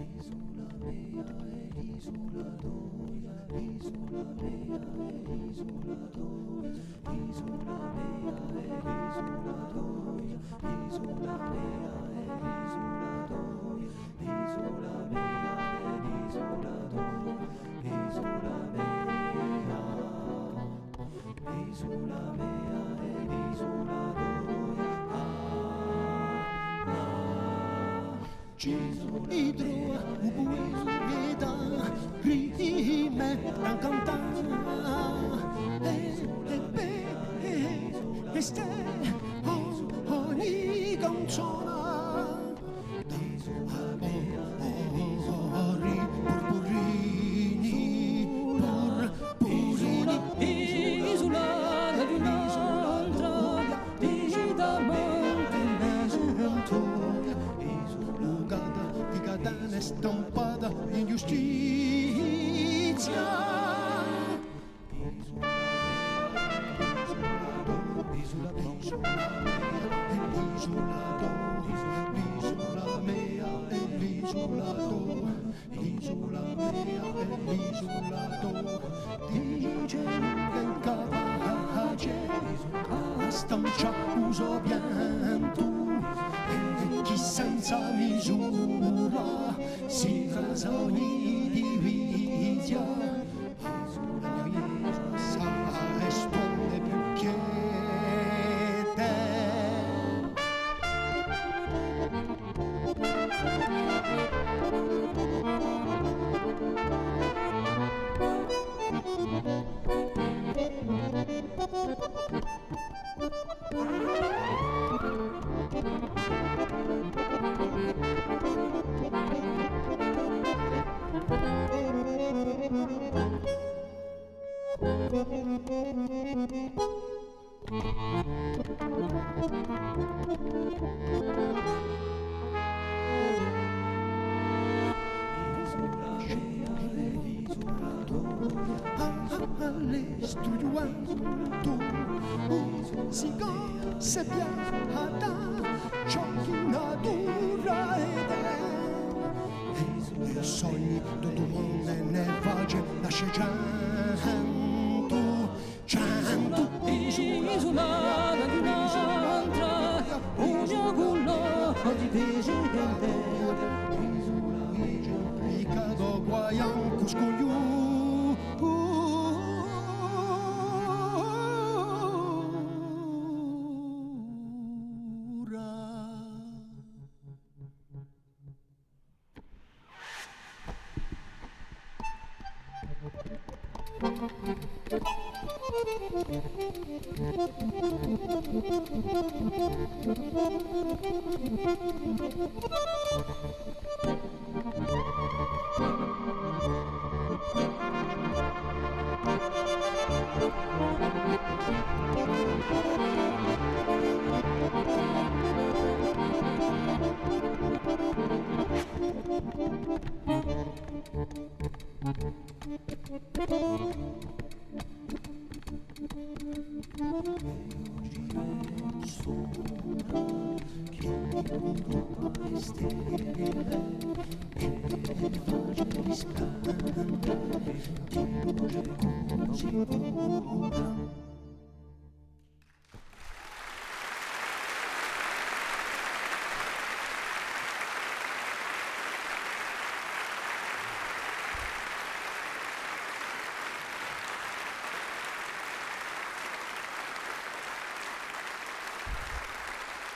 L'isola mea è l'isola d'Oia, l'isola mea è l'isola d'Oia, l'isola mea è l'isola d'Oia, l'isola mea è l'isola d'Oia, l'isola mea è l'isola d'Oia, l'isola mea, l'isola mea è l'isola d'Oia. Idroa ubueda rime tan cantana e ste ogni canzone ori purpurini Isola di un'altra digitalmente di catena stampata in giustizia. L'isola mea è l'isola d'Oia, l'isola mea è l'isola d'Oia, dice ben capace a stanciare uso pianto e chi senza misura si frasa ogni dividia. La mia isola sa esponde più che te. All'istruendo si consappiata ciò che natura ed è. I sogni tutto mondo ne face nascendo cento isolata di un'altra ogni culo di pesce ricado guaianco scogliu. Facile